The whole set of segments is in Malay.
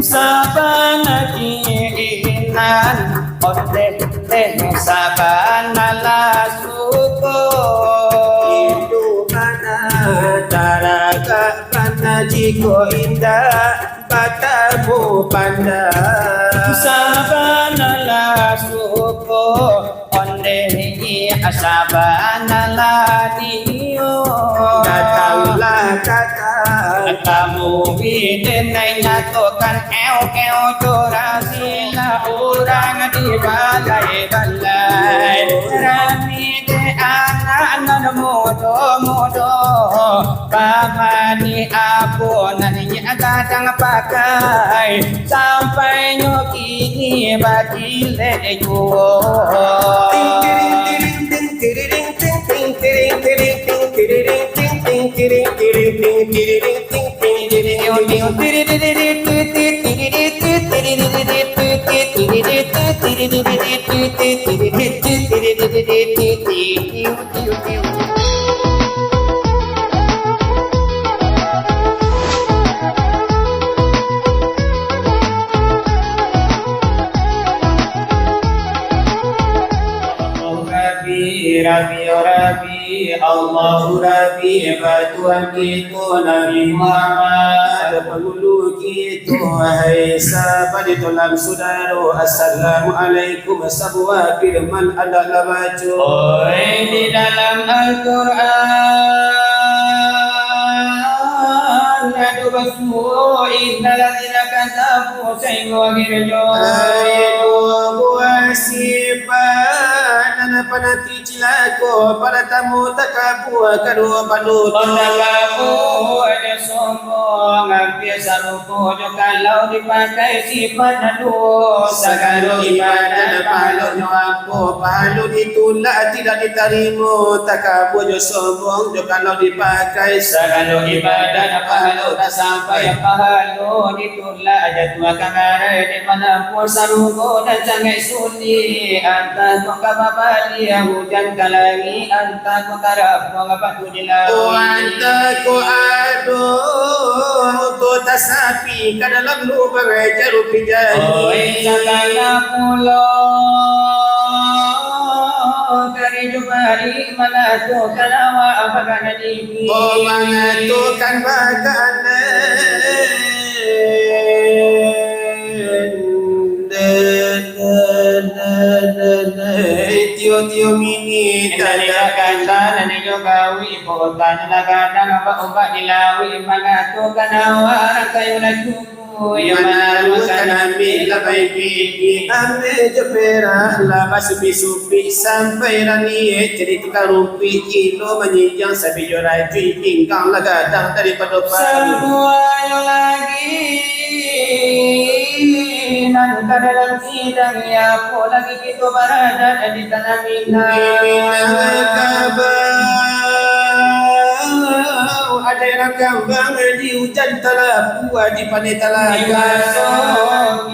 sabana kiinan onde teh sabana lasuko itu mana taraga pana jiko indah batamu pandang sabana lasuko onde sabana ladiyo datanglah kakak kamu biden nai natokan eo curasila orang di balai rami de anak mudo babani apunannya kadang pakai sampai nyokini batile juo Rabi Allahu Rabi Tuhan kita Nabi Muhammad penghulu kita wahai sahabat tulang saudara assalamualaikum sebuah firman adalah baca oi di dalam Al-Quran ada basmu innal ladzina kadzabu sayughirjo buasipan panati cilako para tamu takabu kadua panut takabu ada sombong biasa ruko kalau dipakai sifat dosa kalau ibadah palu nyapo palu ditolak tidak diterima takabu jo sombong jo kalau dipakai kalau ibadah pahala tak sampai pahala ditolak jatuh kamar di mana puasa ruko dan jangan sunyi antah kababali hujan kalangi antah karab ngapatu dilawi antah ko aduh to tasapi ka dalam lubang jaru pijani oi sakala pulo dari jumari mana tu kalawa apakah nadi mana tu kan baganan tio mini Italia kata nani jogawi potan lagana apa obat dilawi mana tu kanawa kayu najuku mana lu kanami labai pipi ame jepera la basupi supi sampai rani cerita karumpi kilo menyijang sabi jorai tingkang lagadang daripada semua yang lagi nan dalam sidang ya po lagi kita berada di tanah Minang ada yang kambang di hujan telah buah di panai telaga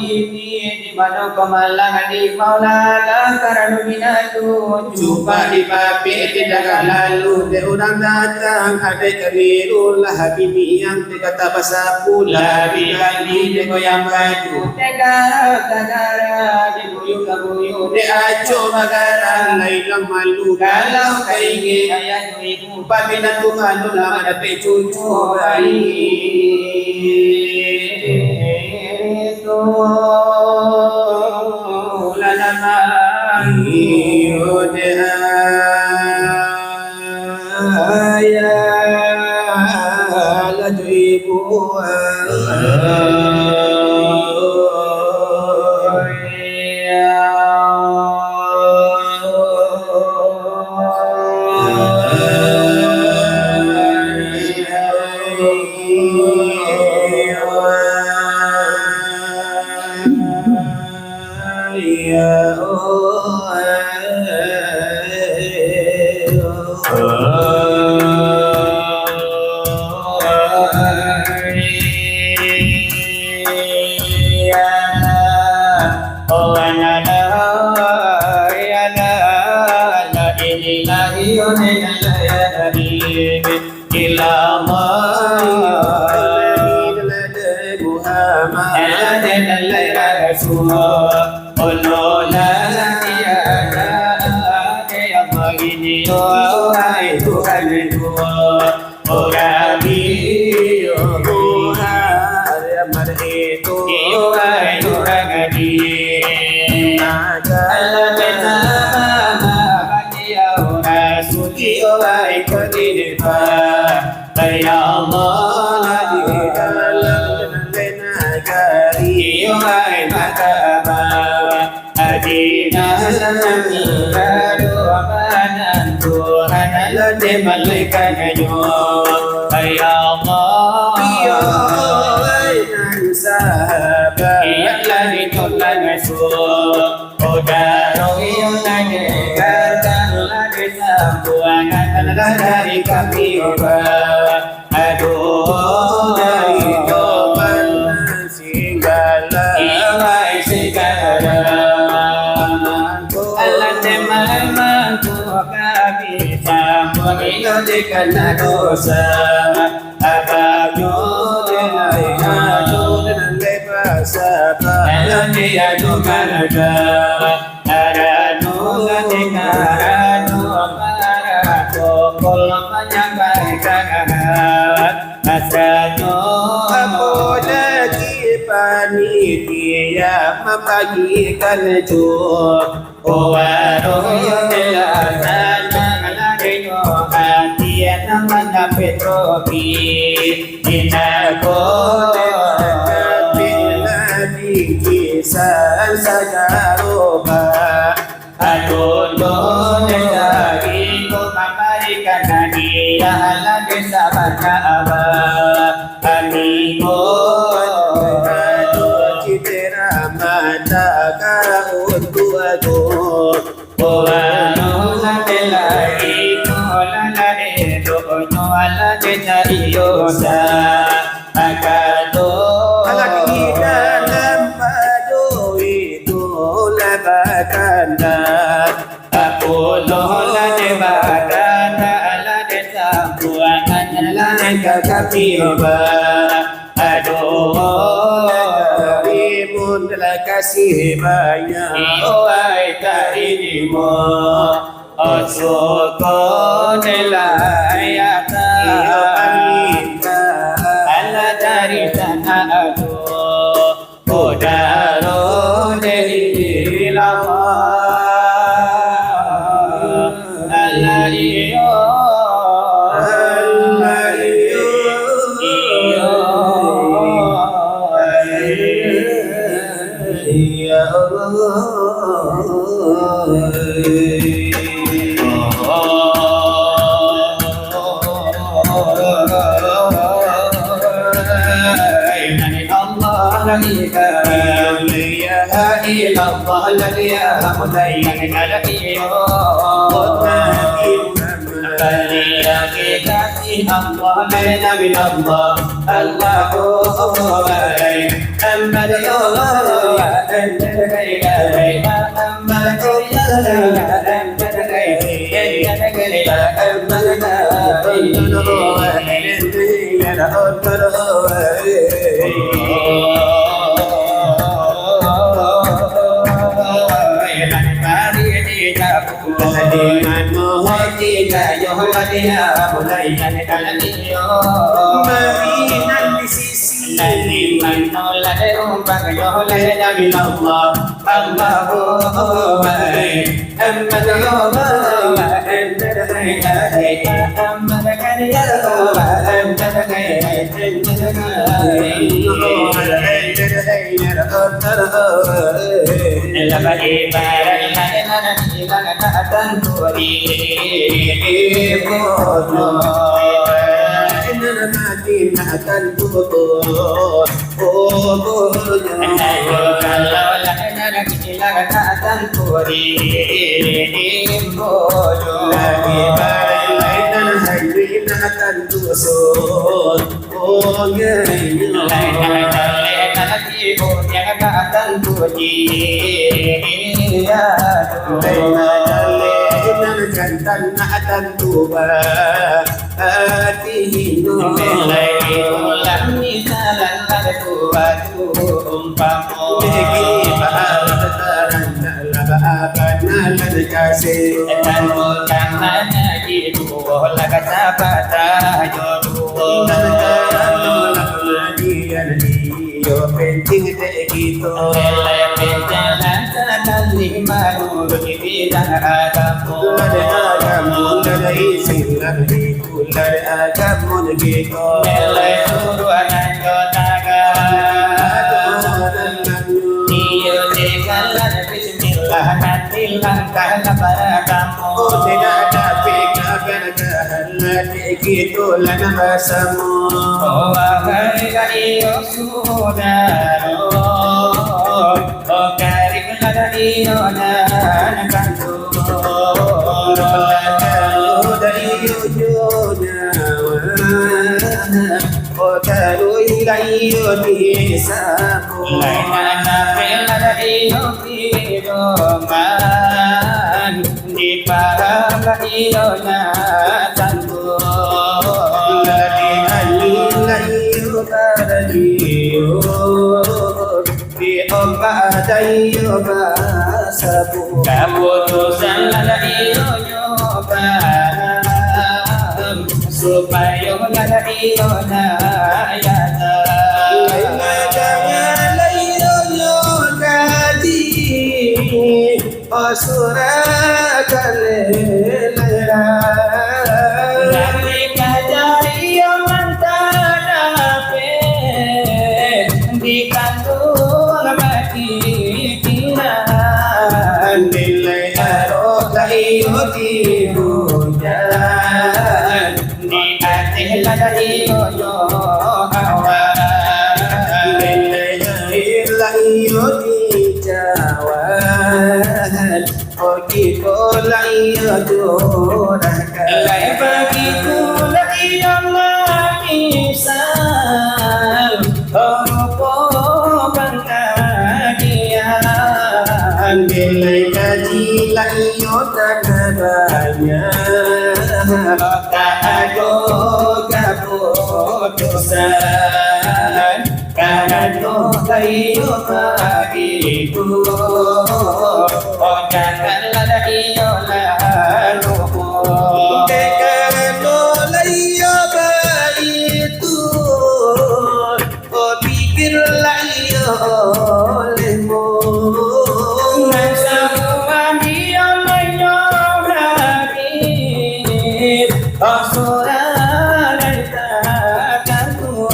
ini di mana kemalang di maulana karena minatu coba di papi tidak lalu de orang datang ada keliru lah habibi yang dikata bahasa pula di kali de goyang baju tegara di buyu kabuyu de aco bagara lailang malu kalau kaingi ayah ibu papi na Tuhan lama ada cucu itu lama ya laju ibu dan lain semua Olola tiada yang begini Hai Tuhan Tuhan Tuhan itu Hai Tuhan Allah bersama Bahagia Rasuki Hai Kudinfa Ya Allah di dalam negeri Hai Makaba Adina Lalu Amanan Tuhan Lalu Malaikat Ya Allah Ya nan sahabat Yang lari Tuhan Rasul Udara yang menyegarkan lagi sambuangan dari kami Aduh dari jawaban segala Iwai segala Allah temangku kami sambung menjadikan dosa Abadu dan bebas sabar dia juga ada nuga tinggal Kol menyampaikan asal Aku lagi panitia membagikan Waruh yang dilaksanakan lagi hati nama Petropi Inaku kisah saja roba Aduh dari ku memberikan hadiah lagi sahabat Ka'bah Amigo aduh citra mata kau aku Waruh lagi lagi lagi cari dosa Agak di dalam baju itu labakanda Aku lola de badana ala de sampuangan ala kami oba aduh Imun telah kasih banyak iwai tarimo osoko nelayata ala dari sana aduh kodaro dari lama Allah iyo Ya dengan mainan di sisi akan tutur lagi baik akan tusur jantan akan tuba hati kamu Begi baharan labakan nalan kasih dan bukan hanya itu laga sapata jodoh yo penting te gitu jalan jalan lima dulu di bidang agama ada isi lagi kular agama gitu nilai suruhan jotaga dia jalan bismillah nanti langkah kamu tidak ada pikiran lagi gitu lana basamu oh wahai saudara oh karib iyo nan kantu dari ujungnya Otaru ilayo di sabu lainana pela iyo kiroman di parang iyo na kantu Lagi ilayo karadiyo Di ombak dayo basabu keputusan lada iyo nyoban supaya lada iyo na yata Jangan layo nyokadi Osura kalelera Nabi kajai yang mantanape di kandung mati kinan Nilai arok layo di hujan di hati lada iyo yo awan Layo di jawan Oki ko layo jorakan Lai bagiku lagi yang mengisal Rupo pengadian Nilai kaji layo tanah Tak ada keputusan Karena kayu bagiku Oh janganlah iyo lalu Dekano layo baitu Oh pikir layo lemo Semua dia menyohati Oh surah dan takkanku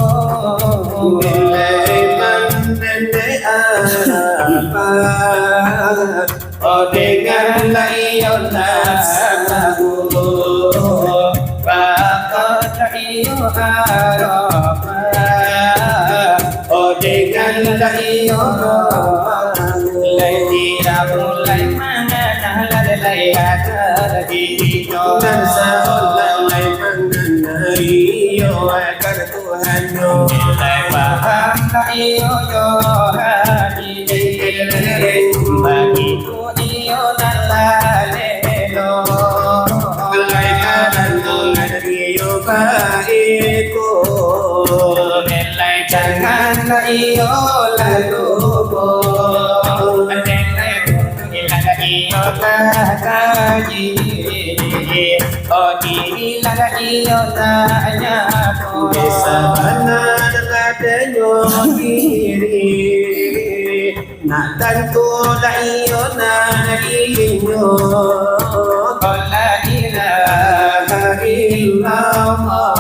Oh dengan layo lagu Bakat layo harapah Oh dengan layo Lai tidak mulai mana Lai akan diri Dan seolah mengenai akan Tuhan Lai paham layo hati Bagiku iyo nalalelo Malaikat iyo baiko Nelai janganlah iyo lalubo Nelai ilang iyo kakaji Oh dirilang iyo tanyako Bisa mana dengadenyo kiri Nak tentu layo na inyo Oh la ilaha illallah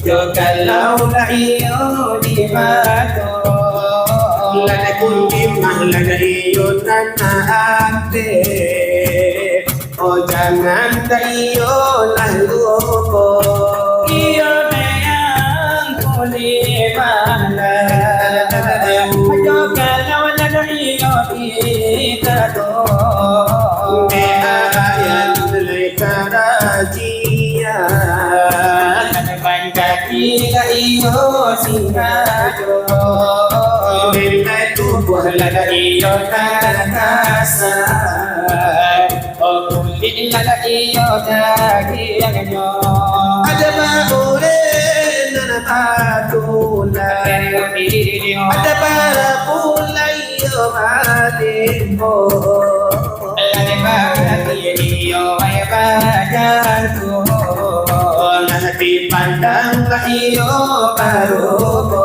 Jokalau la iyo di bato Lada kundim lada iyo nanahate Oh jangan tayo lalubo Iyo na yang kulimana Jokalau la iyo di bato Ayan karajian Pancasila iyo singkajo Nilai tubuh lada iyo takasan Oh kulit lada iyo dagingnya Ada ba ore na atula ada para pulayo malimbo nanti pandang iyo barubo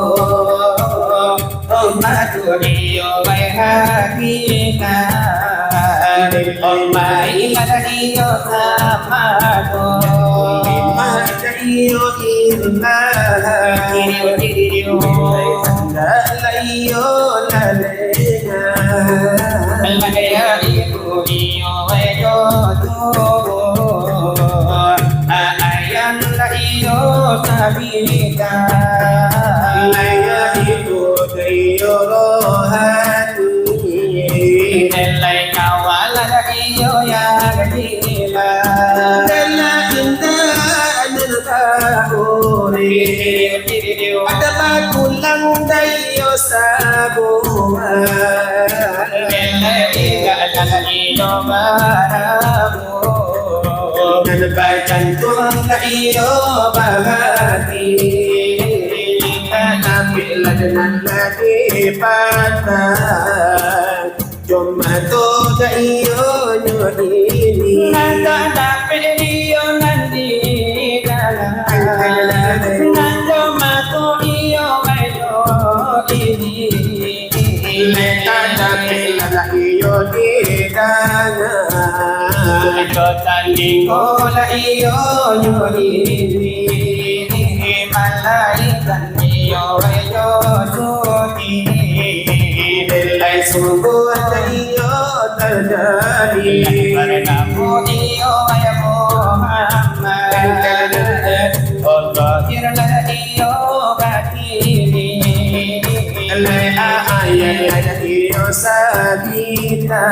maturiyo may hakika may iyo tamado iyo ina iyo lalega ayan la iyo sabika laya itu iyo rohani nelai kawala la iyo ya gadila nella inda nilkahuri adalah kulang dayo sabuha nelai gala iyo maramu Nanabacan kong iyo bahagi Napilan ng lagipatan Jumato na iyo nyo ini Nandanapin iyo nandina Nandumato iyo kayo ini Nandanapin na iyo nidana Jotaling ko na iyo nyo ini Malaikan iyo ay Yosuti Nilay sungguh na iyo tadali Paranamu iyo ay Muhammad Al-Zahir na iyo katili Ayan na iyo sa kita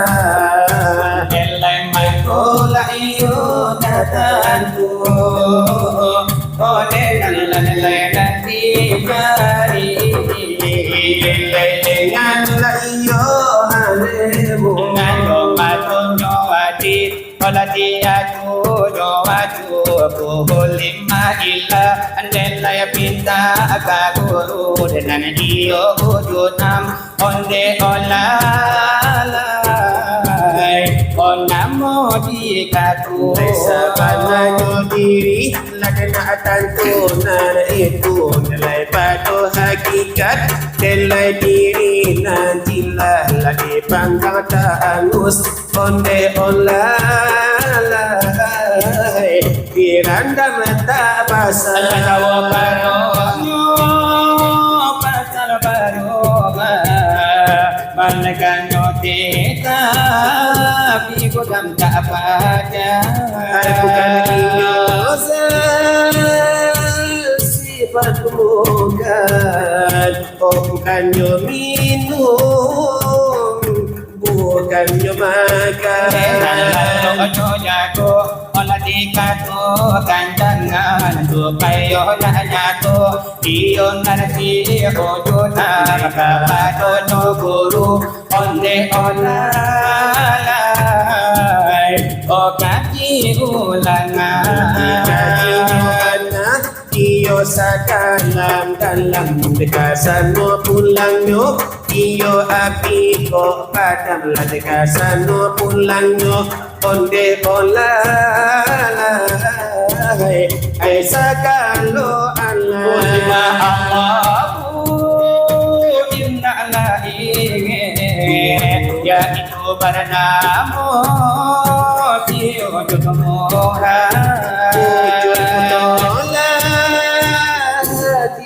Kola iyo tatanku Kone nalalay natikari Dengan la iyo hanemu Ngano matunyo atit Kola tiyatu Joatu Kuhulima ila Andelay pinta Kaguru Dengan iyo ujunam Onde olala Namo di katu Sabana nyo diri Lagana tanto na itu Nilai pato hakikat Nilai diri nantilah Lagi pangkang taangus Onde olalai Piranda mata pasal Alawa paronyo Pasal paronga Malaganyo teta Aku kan tak pada Aku kan sifat bukan Oh bukan yo minum Bukan yo makan Ojo jago Olah dikatu kandangan Supayo na jago Iyo narsi ojo Nakapato no guru Onde olah O kaki ulangan Iyo sa dalam dekasan mo pulang nyo Iyo api ko padam la dekasan mo pulang nyo Onde olalay ay sakalo Allah Inna la ya itu bernamo Ujud murah Ujud menolak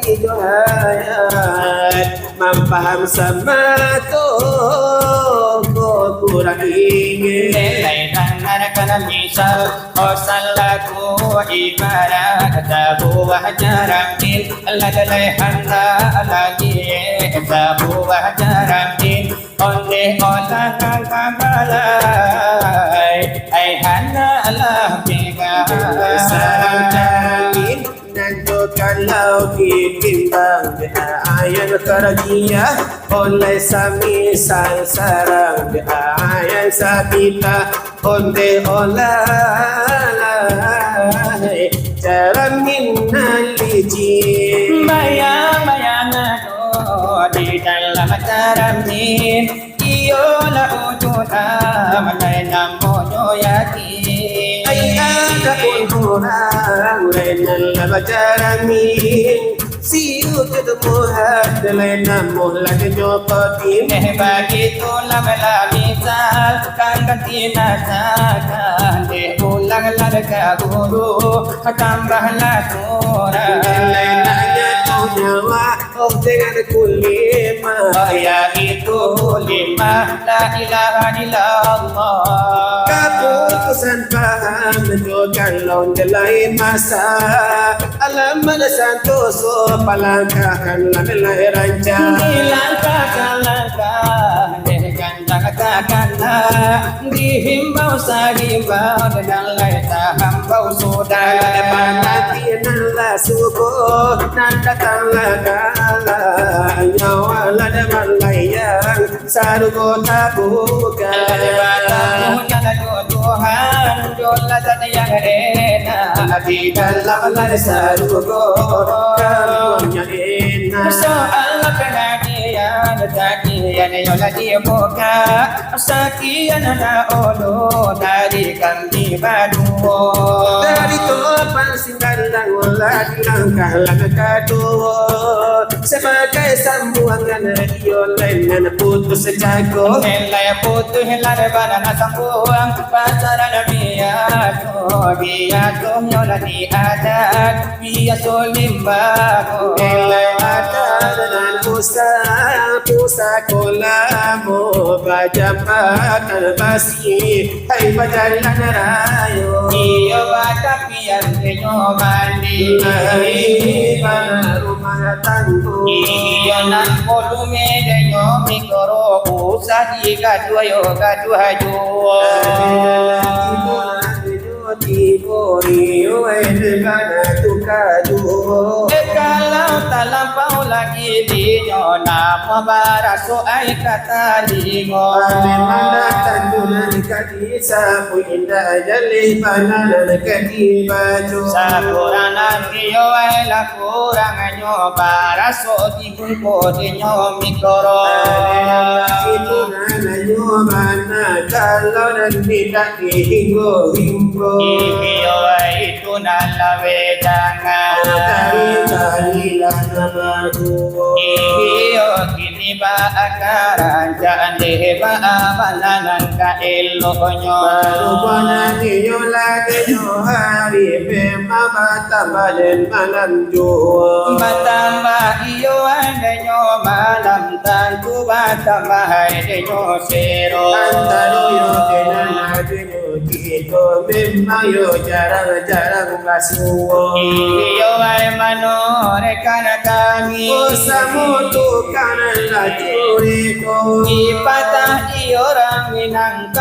Tiga ayat Mempaham sama Toko kurang ingin Nilai tangan kena misal Oh salaku ibarat Sebuah jaramil Ladalai handa lagi Sebuah jaramil Onde olah kabalai Ay hana lah bega Sarangin Nanto kalau ditimbang Ayan karajia Oleh sami sarang Ayan sabita Onde olah Jaramin naliji bayang-bayang di dalam cermin iyo la ujuda malay namonyo yakin Ayaka orang Renan laba jaramin Siu ketemu Lena muhla kejokotin begitu lama misal kan ganti nasakan ulang larga guru tambahlah surah Lenanya kau nyawa Oh dengan kulima ya itu lima la ilaha illallah Keputusan paham menunjukkan lawan lain masa Alam santoso palangkahan lamelai rancang langkah katakan dihimbau sahimbau dan laita hambau sudah depan hati nala suko nanda kala nyawa la depan layang sarugo tabuka Tuhan jola yang enak di dalam sarugo karunya enak soal pengajian takian yola dibuka sakian na olo dari kami baduo dari topan singgalang wala dilangkah lang kaduo sebagai sambungan radio lain putus jago helai putu helai banana sambuang pacaran biato nyola di adat biato limbago helai adat dan pusa kolamo bajapakan basi hai bajalan rayo iyo batapian kenyo mandi mana rumah tangguh iyo nan volume denyo mikro usah di gaduayo gaduayo kalau talampau lagi di nyona mabaraso ay katalingo mana tandunan kadisa pun indah jalih panan kadibaju sapuranan iyo ay lakurang nyo baraso tibun ko di nyo mikoro itu nanyo mana kalau dan tidak hinggo iyo ay itu nalawe jangan iyo kini ba akaran jangan deheba amanan ka elonyo Rupanya iyo lagi no hari bema batamalen malam juo batamba iyo ada nyo malam tantu batamba hai nyo sero Antaro yo kenana yo kito memang yo jarang-jarang kasuo iyo ay manore kana kami Osamu tu kanan la juriko ipatah iyo raminang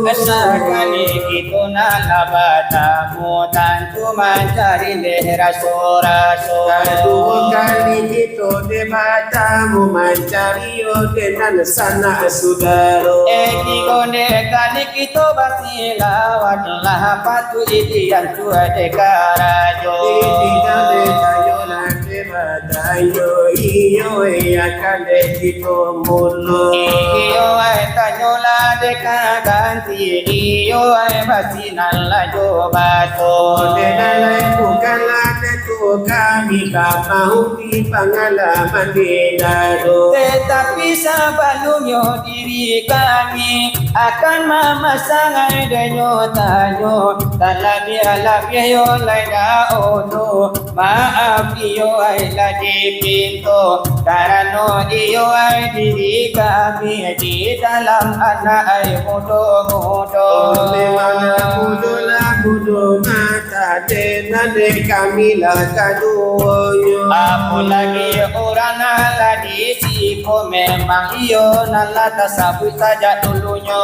Asakali itu nalabata mutan tu mencari lehra raso Dua kali itu dematamu mencari dengan sana saudara tiga kali kita basilawan lah patu itian tua dekarajo Tidak kayo nanti batayo iyo akan dekito mulu iyo ay tanyola dekaganti iyo ay basinala jobato Denalay bukanlah itu kami kapau di pengalaman dinado tetapi sebelumnya diri kami akan memasangai denyo tanyo talabia yo laida ono maaf iyo ay lagi pinto karena iyo ay diri kami di dalam anak ay mudo-mudo Mudo mata denade kami lah kaduoyo apalagi orang nala di sipo memang iyo nala tasabut saja dulunya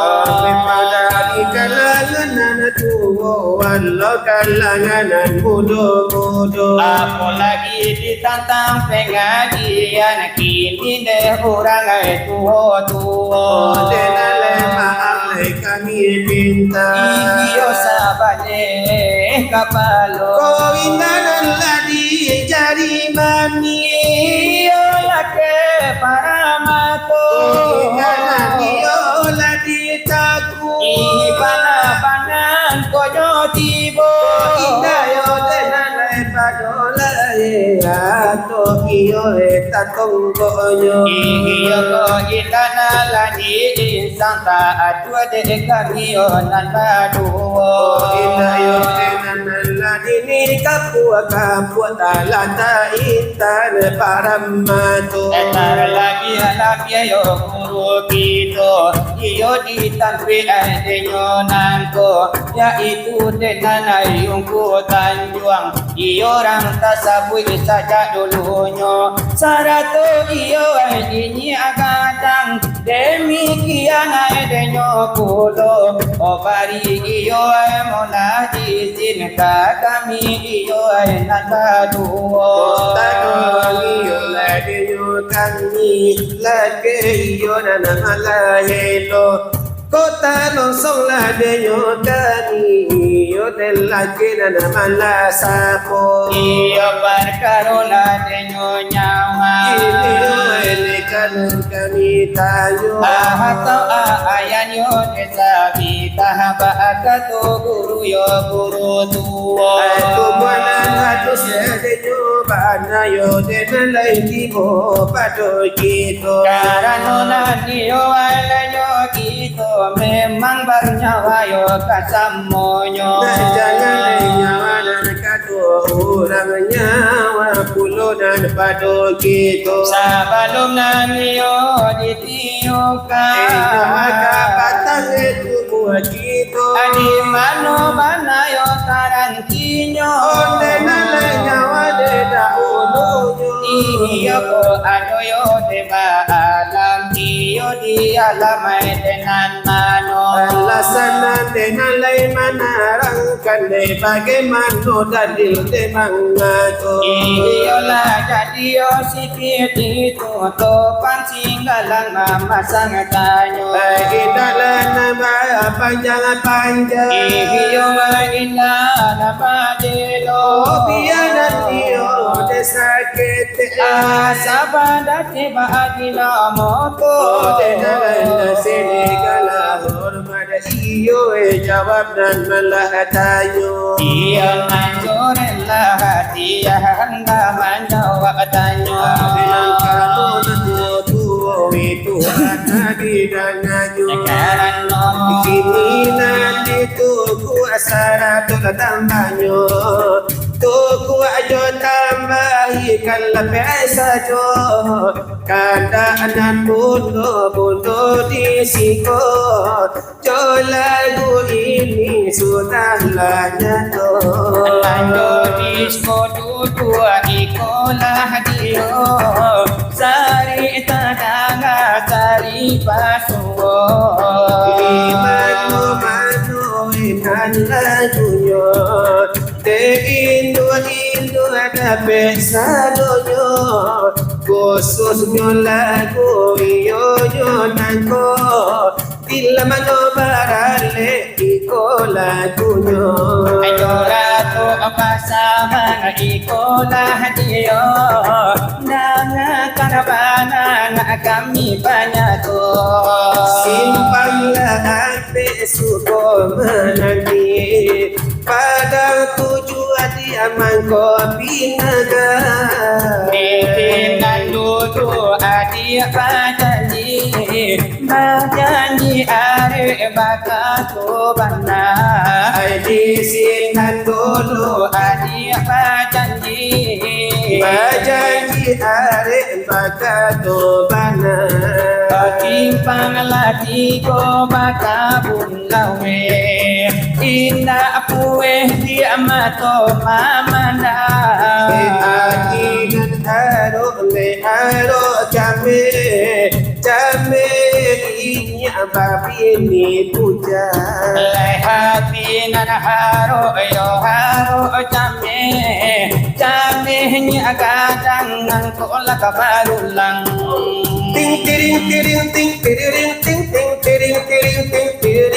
Pada ikalangan tuwo walau kalangan mudo apalagi ditantang pengajian kini deh orang ay tuo Denale maaf kami pinta Iyo sabale kapalo Govindanan ladi jari mani Iyo lake paramato Govindanan iyo ladi taku Ipana-panan koyo tibo Indayo denanai padola Ato iyo tatong konyo Iyo ko itana lani santa atua de kamiyo nan baduo Inayo denanai ladi ni kapua talata intan paramato Etar lagi halapya yo guru kito Iyo ditangkri adenyo nangko Yaitu denanay yung kutanjuang Iyo orang tasabui saja dulunya Sarato iyo ay ini agadang Demikian ay denyo kulo O pari iyo ay mula izin ka kami iyo ay nakaduo iyo lagi yo kami lagi iyo na namalahelo Kota losong lade yo kami yo del lagi na namalasapo Iyo barkarula denyo nyawa Iyo elekan kami tayo Ahatau ayan yo desabi tahaba akato guru yo guru tuwo Aku buanan hatu sede yo bana yo denalai tibo pado gitu Karano nani yo ala yo gitu Memang bernyawa yo kasamonyo jangan nyawa dan kado orang nyawa pulo dan pado gitu Sabalum nani yo ditiyukan maka batang itu buat gitu Adi mano mana yo tarantinyo denalai nyawa deda ulunya Iyo ko ano yo deba alam Iyo di alamay tenan mano alasan denalai manarangkan de bagaimana dalil de mangato Iyo lah jadi yo sikit itu Topang singgalang mamasang tanyo bagi dalam nama panjang-panjang Iyo ina na padelo biaran iyo desakit Sabada tiba adila moto denalai sini kala hormat iyo jawab dan malah tayo Iyo manjurin lah hati handa manjawab tanyo bilang kamu tuo itu lagi danganyo Karan no kini nanti tuku asara tuh tambahnya tuku ajo tambahi kalau biasa jo keadaan bundo di siko jo lagu ini sudah lanyato Lando disco dudua ikolah dio Sari tadanga sari pasuo Mano inan lagunya te Indo ada pesadonyo khususnya lagu iyo nangko Tila mano barale iko lagunya Ayora to kasama ikolah dio Nanga karabana kami banyak to Simpanlah hati suko menanti pada tujuan dia mangkopi naga Dengan dulu adik bajanji Bajanji are bakatu bana di sinan dulu Adik bajanji bajanji arek bakato bana Timpang lati ko baka bungawe Inda puwe dia mato mamana Ajinan aro jame ini babi ini puja hati nan haro yo haro jame jame nya kadang nang kola kabarulang ting tiring tiring ting tiring ting ting tiring tiring ting tiring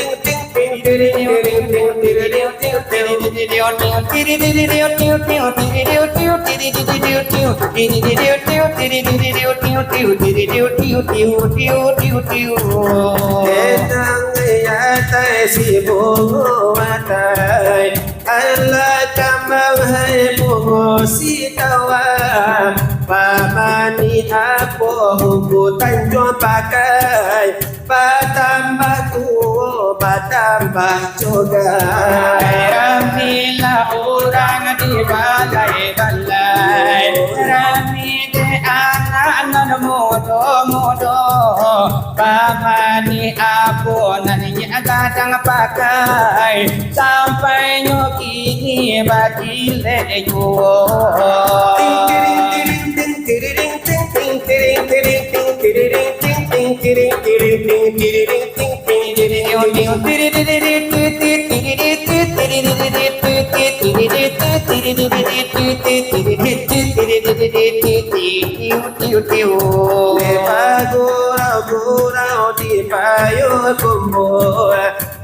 Tenang ya tai si bungo matai Allah tambah hai bungo si tawa Pamani apo huku tanjung pakai Patambah tuo patambah cogai Ramila orang di balai-balai Rami de anak mudo-mudo Pamani apo naninya kadang pakai Sampai nyokini bagi lejo Gurau di payo kumbo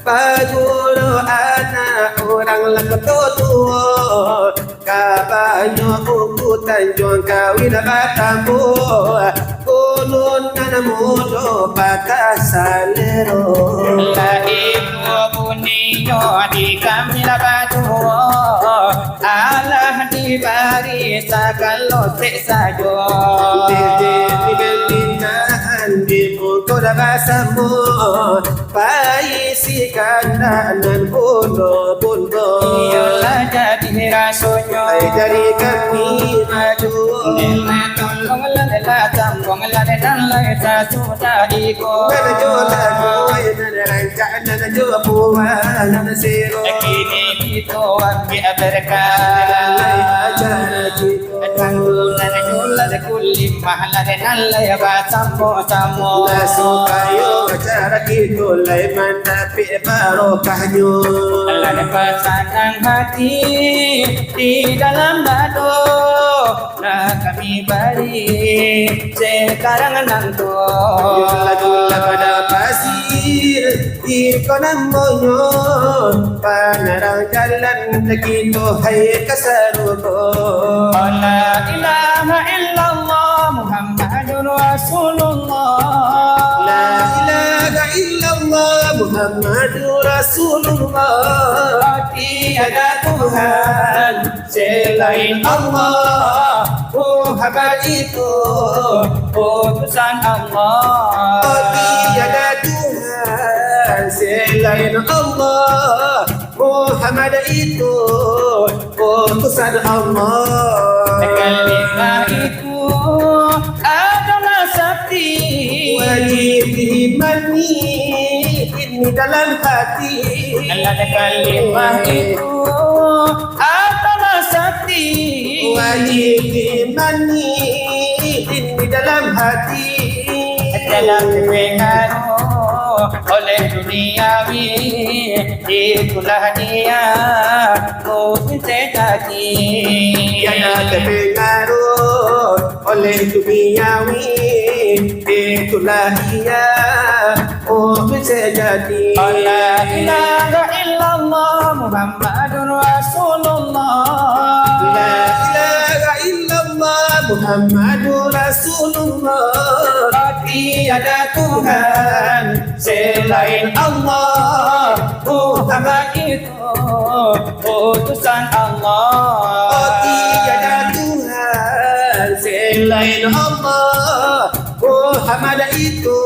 Paguro anak orang leketutuo Kabanyo uku tanjung kawin katambo Kunun nanamudo patasalero La ibu bunio di kamila batuo Allah di barisa kalau sajo di buku dabasamu Paisi kanan bundo Iyalah jadi rasonyo Ay dari kami maju Tolong lah tambong lah dan lah sudah iko Nana jola joy nana rancak nana jola puwa nana siro Kini itu ambil berkah Acara kita Nana jola de kulim mahla de nalla ya basambo samo Nasukayo acara kita lai mendapi barokahnya Allah de pasangan hati di dalam dado Nah kami bari sekarang nanto Yola pada pasir Ikonan monyo Panarang jalan Kita hai kasaruko La ilaha illallah Muhammadun Rasulullah La ilaha illallah Muhammadur Rasulullah Tiada Tuhan selain Allah Muhammad itu utusan Allah Tiada Tuhan selain Allah Muhammad itu utusan Allah Kalimah itu adalah sakti Wajib diimani ini dalam hati Kalimah itu adalah sakti Wajib diimani ini dalam hati dalam pengaruh oleh duniawi itulah dia mungkin sejati Yang terpengaruh oleh duniawi itulah dia mungkin sejati La ilaha illallah Muhammadur Rasulullah La ilaha illallah Muhammadur Rasulullah Tiada Tuhan selain Allah Muhammad itu utusan Allah Tiada Tuhan selain Allah Muhammad itu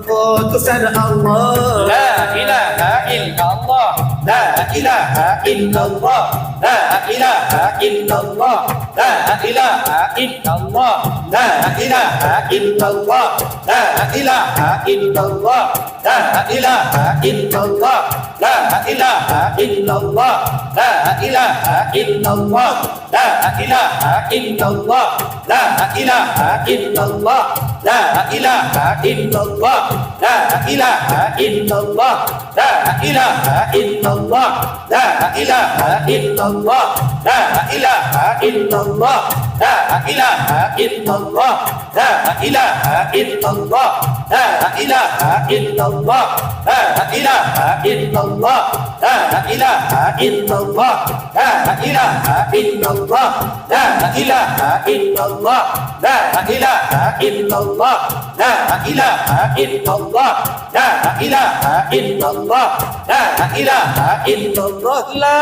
utusan Allah La ilaha illallah La ilaha illallah La ilaha illallah La ilaha illallah La ilaha illallah La ilaha illallah La ilaha illallah La ilaha illallah La ilaha illallah La ilaha illallah La ilaha illallah la ilaha illallah, la ilaha illallah, la ilaha illallah, la ilaha illallah, la ilaha illallah, la ilaha illallah, la ilaha illallah, la ilaha illallah, la ilaha illallah, la ilaha illallah, la ilaha illallah, la ilaha illallah, la ilaha illallah, la ilaha illallah, la ilaha illallah, la ilaha illallah, la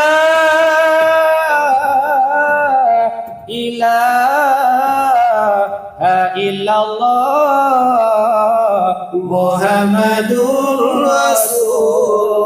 ilaha illallah Muhammadur Rasul